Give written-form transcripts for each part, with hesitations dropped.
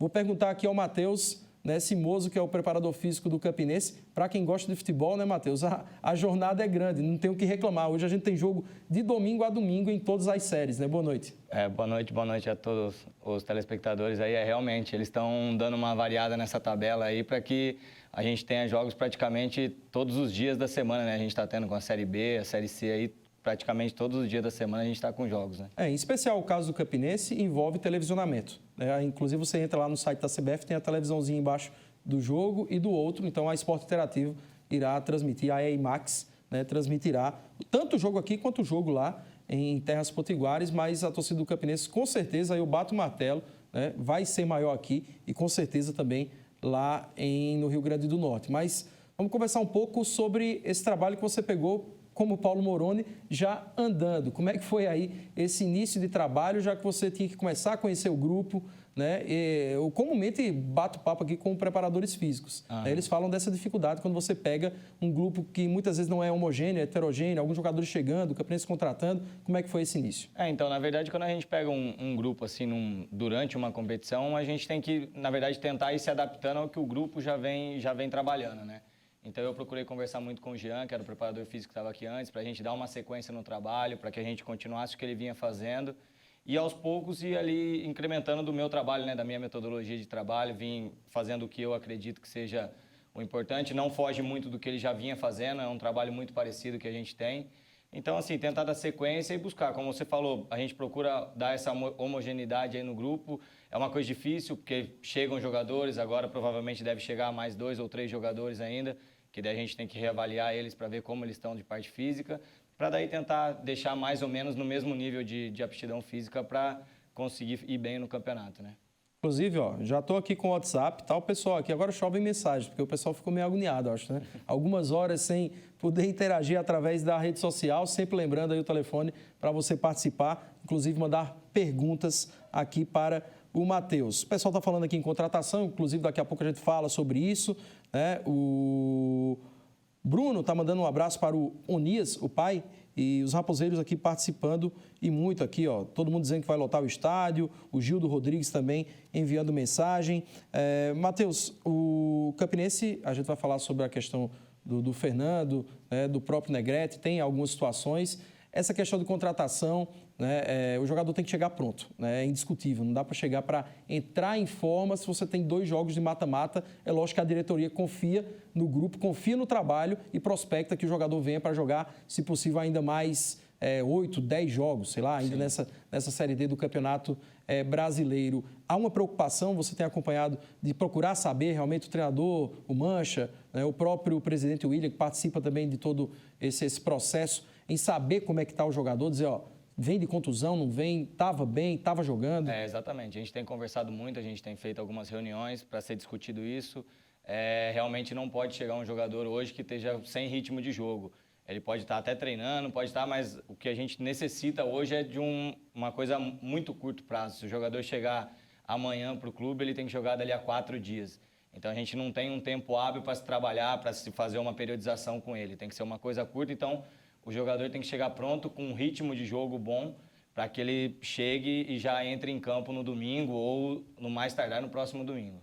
Vou perguntar aqui ao Matheus, né, Cimoso, que é o preparador físico do Campinense. Para quem gosta de futebol, né, Matheus? A jornada é grande, não tem o que reclamar. Hoje a gente tem jogo de domingo a domingo em todas as séries, né? Boa noite. Boa noite a todos os telespectadores aí. Realmente, eles estão dando uma variada nessa tabela aí para que a gente tenha jogos praticamente todos os dias da semana, né? A gente está tendo com a Série B, a Série C aí, praticamente todos os dias da semana a gente está com jogos, né? Em especial o caso do Campinense envolve televisionamento, né? Inclusive você entra lá no site da CBF, tem a televisãozinha embaixo do jogo e do outro, então a Esporte Interativo irá transmitir, a EA Max, né, transmitirá tanto o jogo aqui quanto o jogo lá em Terras Potiguares, mas a torcida do Campinense, com certeza, eu bato o martelo, né, vai ser maior aqui e com certeza também lá no Rio Grande do Norte. Mas vamos conversar um pouco sobre esse trabalho que você pegou como Paulo Moroni, já andando. Como é que foi aí esse início de trabalho, já que você tinha que começar a conhecer o grupo, né? Eu comumente bato papo aqui com preparadores físicos. Né? Eles falam dessa dificuldade quando você pega um grupo que muitas vezes não é homogêneo, é heterogêneo, alguns jogadores chegando, o Campinense contratando. Como é que foi esse início? Então, na verdade, quando a gente pega um grupo assim durante uma competição, a gente tem que, na verdade, tentar ir se adaptando ao que o grupo já vem trabalhando, né? Então, eu procurei conversar muito com o Jean, que era o preparador físico que estava aqui antes, para a gente dar uma sequência no trabalho, para que a gente continuasse o que ele vinha fazendo. E, aos poucos, ir ali incrementando do meu trabalho, né, da minha metodologia de trabalho, vim fazendo o que eu acredito que seja o importante. Não foge muito do que ele já vinha fazendo, é um trabalho muito parecido que a gente tem. Então, assim, tentar dar sequência e buscar. Como você falou, a gente procura dar essa homogeneidade aí no grupo. É uma coisa difícil, porque chegam jogadores, agora provavelmente deve chegar mais 2 ou 3 jogadores ainda, que daí a gente tem que reavaliar eles para ver como eles estão de parte física, para daí tentar deixar mais ou menos no mesmo nível de aptidão física para conseguir ir bem no campeonato, né? Inclusive, já estou aqui com o WhatsApp, tá? O pessoal aqui agora chove mensagens, porque o pessoal ficou meio agoniado, acho, né? Algumas horas sem poder interagir através da rede social, sempre lembrando aí o telefone para você participar, inclusive mandar perguntas aqui para o Matheus. O pessoal está falando aqui em contratação, inclusive daqui a pouco a gente fala sobre isso, né? O Bruno está mandando um abraço para o Onias, o pai, e os raposeiros aqui participando e muito aqui, todo mundo dizendo que vai lotar o estádio, o Gildo Rodrigues também enviando mensagem. Matheus, o Campinense, a gente vai falar sobre a questão do Fernando, né, do próprio Negrete, tem algumas situações. Essa questão de contratação, né, o jogador tem que chegar pronto, né, é indiscutível. Não dá para chegar para entrar em forma se você tem 2 jogos de mata-mata. É lógico que a diretoria confia no grupo, confia no trabalho e prospecta que o jogador venha para jogar, se possível, ainda mais 8, 10 jogos, sei lá, ainda nessa Série D do Campeonato Brasileiro. Há uma preocupação, você tem acompanhado, de procurar saber realmente o treinador, o Mancha, né, o próprio presidente William, que participa também de todo esse processo, em saber como é que está o jogador, dizer, vem de contusão, não vem, estava bem, estava jogando. Exatamente. A gente tem conversado muito, a gente tem feito algumas reuniões para ser discutido isso. Realmente não pode chegar um jogador hoje que esteja sem ritmo de jogo. Ele pode estar até treinando, pode estar, mas o que a gente necessita hoje é de uma coisa muito curto prazo. Se o jogador chegar amanhã para o clube, ele tem que jogar dali a 4 dias. Então, a gente não tem um tempo hábil para se trabalhar, para se fazer uma periodização com ele. Tem que ser uma coisa curta, então o jogador tem que chegar pronto com um ritmo de jogo bom para que ele chegue e já entre em campo no domingo ou no mais tardar no próximo domingo.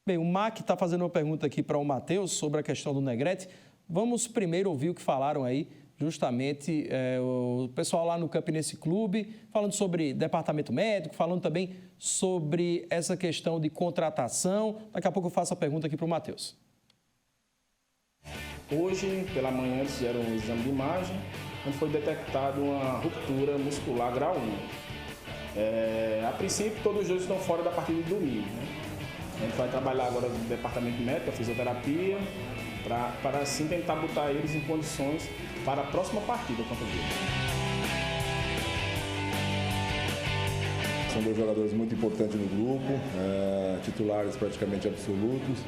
Bem, o Mac está fazendo uma pergunta aqui para o Matheus sobre a questão do Negrete. Vamos primeiro ouvir o que falaram aí, justamente o pessoal lá no Campinense Clube, falando sobre departamento médico, falando também sobre essa questão de contratação. Daqui a pouco eu faço a pergunta aqui para o Matheus. Hoje, pela manhã, eles fizeram um exame de imagem, onde foi detectada uma ruptura muscular grau 1. A princípio, todos os dois estão fora da partida de domingo, né? A gente vai trabalhar agora no departamento médico, a fisioterapia, para assim tentar botar eles em condições para a próxima partida contra o Rio. São 2 jogadores muito importantes no grupo, titulares praticamente absolutos.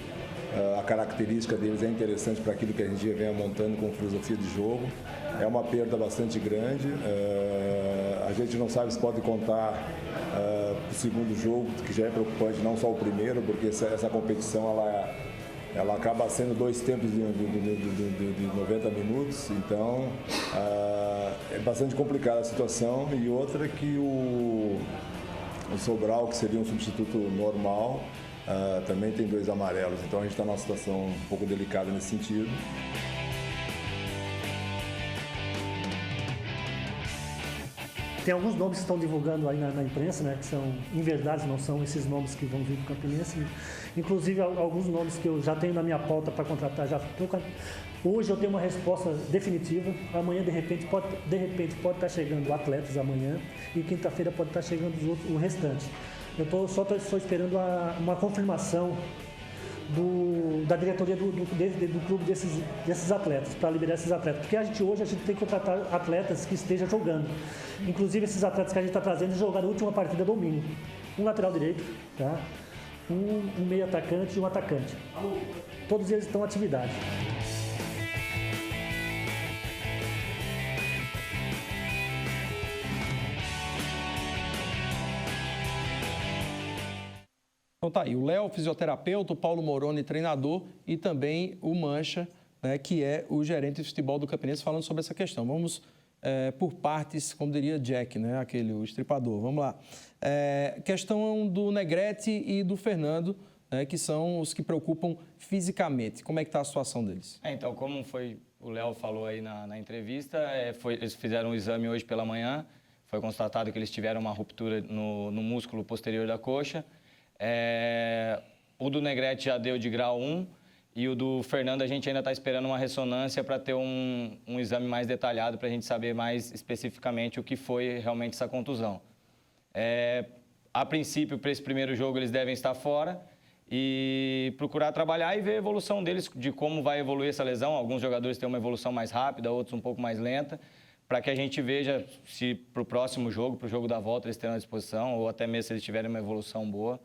A característica deles é interessante para aquilo que a gente vem montando com filosofia de jogo. É uma perda bastante grande. A gente não sabe se pode contar o segundo jogo, que já é preocupante, não só o primeiro, porque essa competição ela acaba sendo 2 tempos de 90 minutos, então é bastante complicada a situação. E outra que o Sobral, que seria um substituto normal, também tem 2 amarelos, então a gente está numa situação um pouco delicada nesse sentido. Tem alguns nomes que estão divulgando aí na imprensa, né, que são, em verdade, não são esses nomes que vão vir do Campinense. Inclusive, alguns nomes que eu já tenho na minha pauta para contratar. Hoje eu tenho uma resposta definitiva. Amanhã, de repente, pode estar chegando atletas amanhã e quinta-feira pode estar chegando o restante. Eu estou esperando uma confirmação da diretoria do clube desses atletas, para liberar esses atletas. Porque hoje a gente tem que contratar atletas que estejam jogando. Inclusive, esses atletas que a gente está trazendo jogaram a última partida domingo. Um lateral direito, tá? um meio atacante e um atacante. Todos eles estão em atividade. Então tá aí, o Léo, fisioterapeuta, o Paulo Moroni, treinador, e também o Mancha, né, que é o gerente de futebol do Campinense, falando sobre essa questão. Vamos por partes, como diria Jack, né, o estripador. Vamos lá. Questão do Negrete e do Fernando, né, que são os que preocupam fisicamente. Como é que está a situação deles? Então, como o Léo falou aí na entrevista, eles fizeram um exame hoje pela manhã, foi constatado que eles tiveram uma ruptura no músculo posterior da coxa. O do Negrete já deu de grau 1 e o do Fernando a gente ainda está esperando uma ressonância para ter um exame mais detalhado para a gente saber mais especificamente o que foi realmente essa contusão. A princípio, para esse primeiro jogo, eles devem estar fora e procurar trabalhar e ver a evolução deles, de como vai evoluir essa lesão. Alguns jogadores têm uma evolução mais rápida, outros um pouco mais lenta, para que a gente veja se para o próximo jogo, para o jogo da volta, eles terão à disposição ou até mesmo se eles tiverem uma evolução boa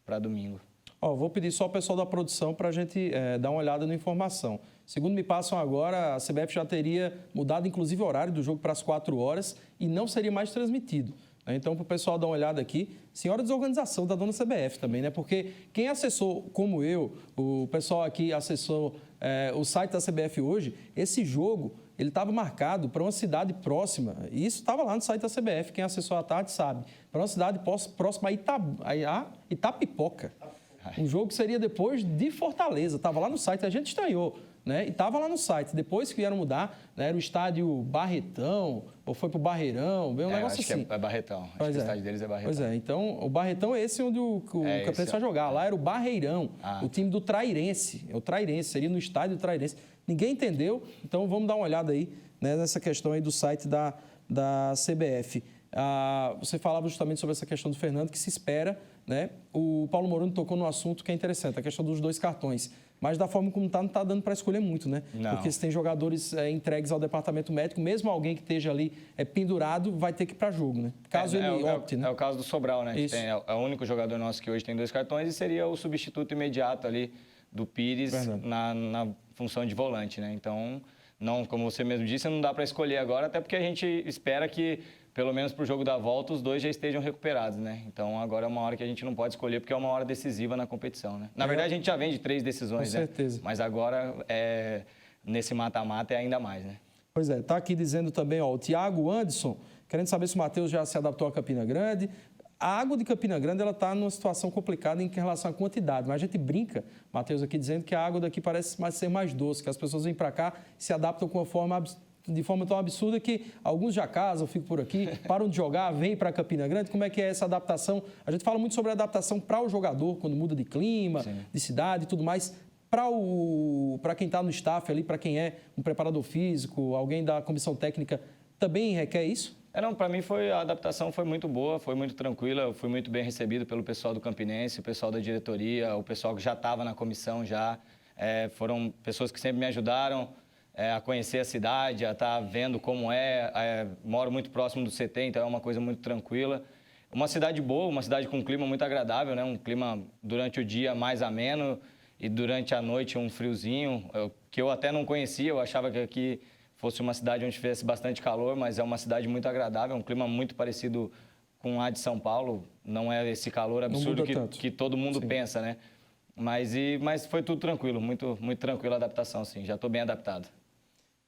para domingo. Vou pedir só ao pessoal da produção para a gente dar uma olhada na informação. Segundo me passam agora, a CBF já teria mudado, inclusive, o horário do jogo para as 4 horas e não seria mais transmitido. Então, para o pessoal dar uma olhada aqui, senhora desorganização da dona CBF também, né? Porque quem acessou, como eu, o pessoal aqui acessou o site da CBF hoje, esse jogo, ele estava marcado para uma cidade próxima, e isso estava lá no site da CBF, quem acessou à tarde sabe, para uma cidade próxima a Itapipoca. Um jogo que seria depois de Fortaleza, estava lá no site, a gente estranhou, né? E estava lá no site. Depois que vieram mudar, né? Era o estádio Barretão, ou foi para o Barreirão, veio um negócio acho assim. Que é Barretão, acho que o estádio deles é Barretão. Pois é, então o Barretão é esse onde o Campinense vai jogar. Lá era o Barreirão, o time do Trairense, é o Trairense, seria no estádio do Trairense. Ninguém entendeu, então vamos dar uma olhada aí, né, nessa questão aí do site da CBF. Você falava justamente sobre essa questão do Fernando, que se espera, né? O Paulo Moroni tocou num assunto que é interessante, a questão dos 2 cartões. Mas da forma como está, não está dando para escolher muito, né? Não. Porque se tem jogadores entregues ao departamento médico, mesmo alguém que esteja ali pendurado, vai ter que ir para jogo, né? Caso ele opte, né? É o caso do Sobral, né? Isso. É o único jogador nosso que hoje tem 2 cartões e seria o substituto imediato ali do Pires na função de volante, né? Então, não, como você mesmo disse, não dá para escolher agora, até porque a gente espera que, pelo menos para o jogo da volta, os 2 já estejam recuperados, né? Então, agora é uma hora que a gente não pode escolher, porque é uma hora decisiva na competição, né? Na verdade, a gente já vem de 3 decisões, Com certeza. Mas agora, nesse mata-mata, é ainda mais, né? Pois é, está aqui dizendo também, o Thiago Anderson, querendo saber se o Matheus já se adaptou a Campina Grande. A água de Campina Grande está numa situação complicada em relação à quantidade, mas a gente brinca, Matheus, aqui dizendo que a água daqui parece ser mais doce, que as pessoas vêm para cá e se adaptam de forma tão absurda que alguns já casam, ficam por aqui, param de jogar, vêm para Campina Grande. Como é que é essa adaptação? A gente fala muito sobre a adaptação para o jogador, quando muda de clima, de cidade e tudo mais. Para quem está no staff ali, para quem é um preparador físico, alguém da comissão técnica, também requer isso? Não, para mim a adaptação foi muito boa, foi muito tranquila, eu fui muito bem recebido pelo pessoal do Campinense, o pessoal da diretoria, o pessoal que já estava na comissão já. Foram pessoas que sempre me ajudaram a conhecer a cidade, a estar vendo como moro muito próximo do CT, então é uma coisa muito tranquila. Uma cidade boa, uma cidade com um clima muito agradável, né? Um clima durante o dia mais ameno e durante a noite um friozinho, que eu até não conhecia, eu achava que aqui fosse uma cidade onde tivesse bastante calor, mas é uma cidade muito agradável, um clima muito parecido com a de São Paulo, não é esse calor absurdo que todo mundo pensa, né? Mas foi tudo tranquilo, muito, muito tranquila a adaptação, sim, já estou bem adaptado.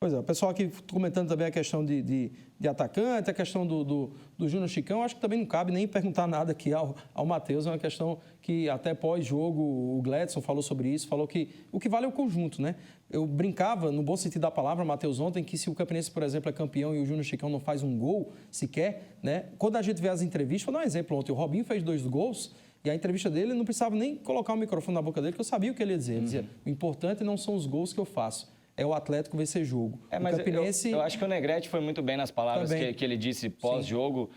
Pois é, o pessoal aqui comentando também a questão de atacante, a questão do Júnior Chicão, acho que também não cabe nem perguntar nada aqui ao Matheus, é uma questão que até pós-jogo o Gledson falou sobre isso, falou que o que vale é o conjunto, né? Eu brincava, no bom sentido da palavra, Matheus, ontem, que se o Campinense, por exemplo, é campeão e o Júnior Chicão não faz um gol sequer, né? Quando a gente vê as entrevistas, vou dar um exemplo, ontem o Robinho fez 2 gols, e a entrevista dele, não precisava nem colocar o microfone na boca dele, porque eu sabia o que ele ia dizer. Ele dizia, o importante não são os gols que eu faço, é o Atlético vencer jogo. Mas Campinense... eu acho que o Negrete foi muito bem nas palavras que ele disse pós-jogo.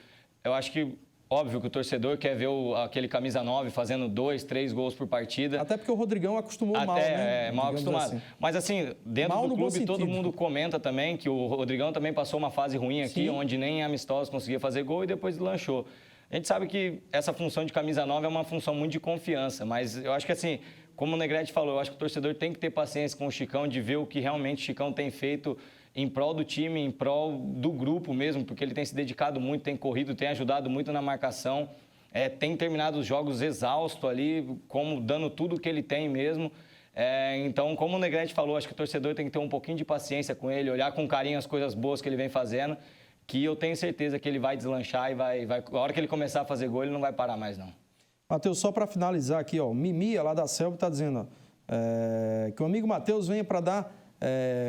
Eu acho que, óbvio que o torcedor quer ver aquele camisa 9 fazendo 2, 3 gols por partida. Até porque o Rodrigão acostumou mal, né? Mal acostumado. Assim. Mas assim, dentro do clube todo mundo comenta também que o Rodrigão também passou uma fase ruim aqui, onde nem amistosos conseguia fazer gol e depois lanchou. A gente sabe que essa função de camisa 9 é uma função muito de confiança, mas eu acho que assim, como o Negrete falou, eu acho que o torcedor tem que ter paciência com o Chicão, de ver o que realmente o Chicão tem feito em prol do time, em prol do grupo mesmo, porque ele tem se dedicado muito, tem corrido, tem ajudado muito na marcação, tem terminado os jogos exausto ali, como dando tudo o que ele tem mesmo. Então, como o Negrete falou, acho que o torcedor tem que ter um pouquinho de paciência com ele, olhar com carinho as coisas boas que ele vem fazendo, que eu tenho certeza que ele vai deslanchar e a hora que ele começar a fazer gol, ele não vai parar mais, não. Matheus, só para finalizar aqui, ó, Mimia, lá da Selva, está dizendo que o amigo Matheus venha para dar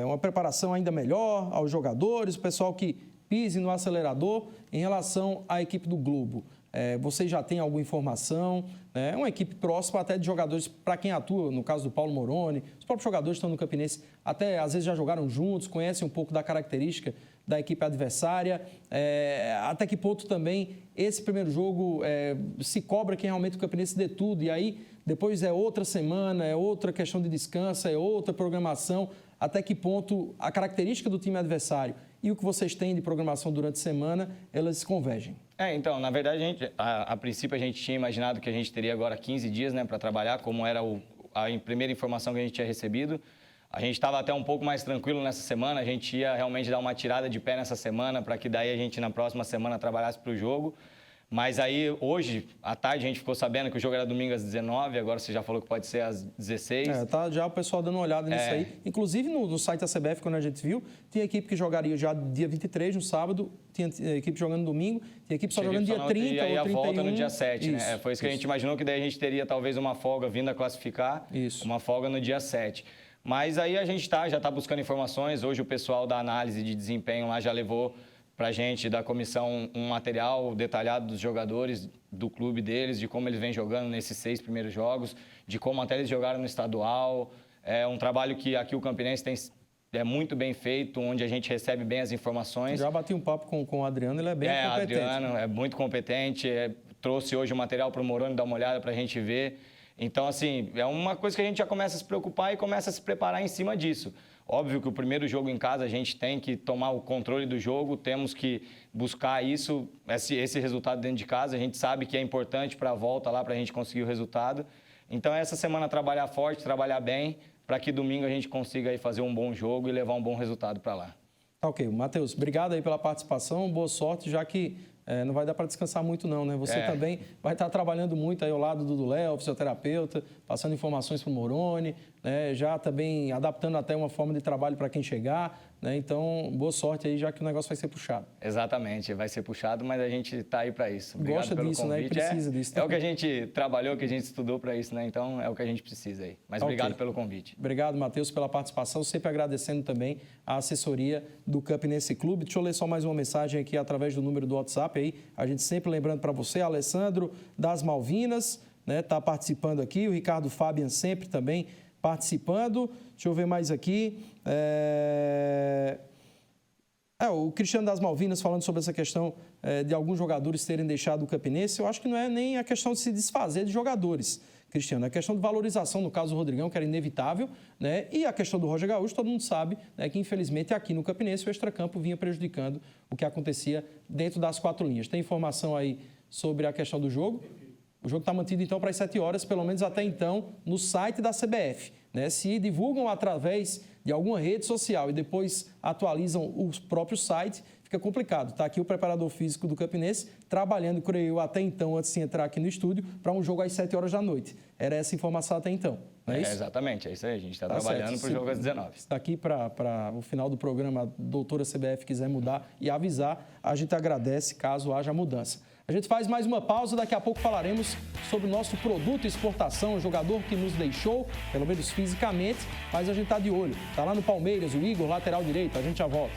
uma preparação ainda melhor aos jogadores, o pessoal que pise no acelerador em relação à equipe do Globo. Vocês já têm alguma informação? É uma equipe próxima até de jogadores para quem atua, no caso do Paulo Moroni. Os próprios jogadores estão no Campinense, até às vezes já jogaram juntos, conhecem um pouco da característica da equipe adversária. Até que ponto também esse primeiro jogo se cobra que realmente o Campinense dê tudo, e aí depois é outra semana, é outra questão de descanso, é outra programação. Até que ponto a característica do time adversário e o que vocês têm de programação durante a semana, elas convergem? Então, na verdade, a princípio a gente tinha imaginado que a gente teria agora 15 dias, né, para trabalhar, como era a primeira informação que a gente tinha recebido. A gente estava até um pouco mais tranquilo nessa semana, a gente ia realmente dar uma tirada de pé nessa semana para que daí a gente na próxima semana trabalhasse para o jogo. Mas aí, hoje, à tarde, a gente ficou sabendo que o jogo era domingo às 19, agora você já falou que pode ser às 16. Tá já o pessoal dando uma olhada nisso aí. Inclusive, no site da CBF, quando a gente viu, tinha equipe que jogaria já dia 23, no sábado, tinha equipe jogando domingo, tinha equipe só jogando dia 30 e aí ou 31. a volta no dia 7, né? Foi isso que a gente imaginou, que daí a gente teria talvez uma folga vindo a classificar, uma folga no dia 7. Mas aí a gente já está buscando informações. Hoje o pessoal da análise de desempenho lá já levou para a gente, da comissão, um material detalhado dos jogadores, do clube deles, de como eles vêm jogando nesses 6 primeiros jogos, de como até eles jogaram no estadual. É um trabalho que aqui o Campinense é muito bem feito, onde a gente recebe bem as informações. Já bati um papo com o Adriano, ele é bem competente. Adriano é muito competente, trouxe hoje o material para o Moroni dar uma olhada para a gente ver. Então, assim, é uma coisa que a gente já começa a se preocupar e começa a se preparar em cima disso. Óbvio que o primeiro jogo em casa a gente tem que tomar o controle do jogo, temos que buscar esse resultado dentro de casa. A gente sabe que é importante para a volta lá, para a gente conseguir o resultado. Então, essa semana trabalhar forte, trabalhar bem, para que domingo a gente consiga aí fazer um bom jogo e levar um bom resultado para lá. Ok, Matheus, obrigado aí pela participação, boa sorte, já que não vai dar para descansar muito não, né? Você também vai estar trabalhando muito aí ao lado do Léo, fisioterapeuta, passando informações para o Moroni, né? Já também adaptando até uma forma de trabalho para quem chegar, né? Então, boa sorte aí, já que o negócio vai ser puxado. Exatamente, vai ser puxado, mas a gente está aí para isso. Obrigado Gosta pelo disso, convite. né? E precisa disso também. É o que a gente trabalhou, que a gente estudou para isso, né? Então, é o que a gente precisa aí. Mas obrigado pelo convite. Obrigado, Matheus, pela participação. Sempre agradecendo também a assessoria do Campinense Clube. Deixa eu ler só mais uma mensagem aqui através do número do WhatsApp aí. A gente sempre lembrando para você, Alessandro das Malvinas, né? Tá participando aqui. O Ricardo Fabian sempre também participando. Deixa eu ver mais aqui. O Cristiano das Malvinas falando sobre essa questão de alguns jogadores terem deixado o Campinense. Eu acho que não é nem a questão de se desfazer de jogadores, Cristiano. É a questão de valorização, no caso do Rodrigão, que era inevitável, né? E a questão do Roger Gaúcho, todo mundo sabe, né, que infelizmente aqui no Campinense o extracampo vinha prejudicando o que acontecia dentro das 4 linhas. Tem informação aí sobre a questão do jogo? O jogo está mantido, então, para as 7 horas, pelo menos até então, no site da CBF. Né? Se divulgam através de alguma rede social e depois atualizam o próprio site, fica complicado. Está aqui o preparador físico do Campinense trabalhando, creio eu, até então, antes de entrar aqui no estúdio, para um jogo às 7 horas da noite. Era essa informação até então. não é isso? Exatamente, é isso aí. A gente está Tá trabalhando certo. para o jogo às 19. Se daqui para o final do programa a doutora CBF quiser mudar e avisar, a gente agradece caso haja mudança. A gente faz mais uma pausa, daqui a pouco falaremos sobre o nosso produto exportação, um jogador que nos deixou, pelo menos fisicamente, mas a gente está de olho. Está lá no Palmeiras, o Igor, lateral direito, a gente já volta.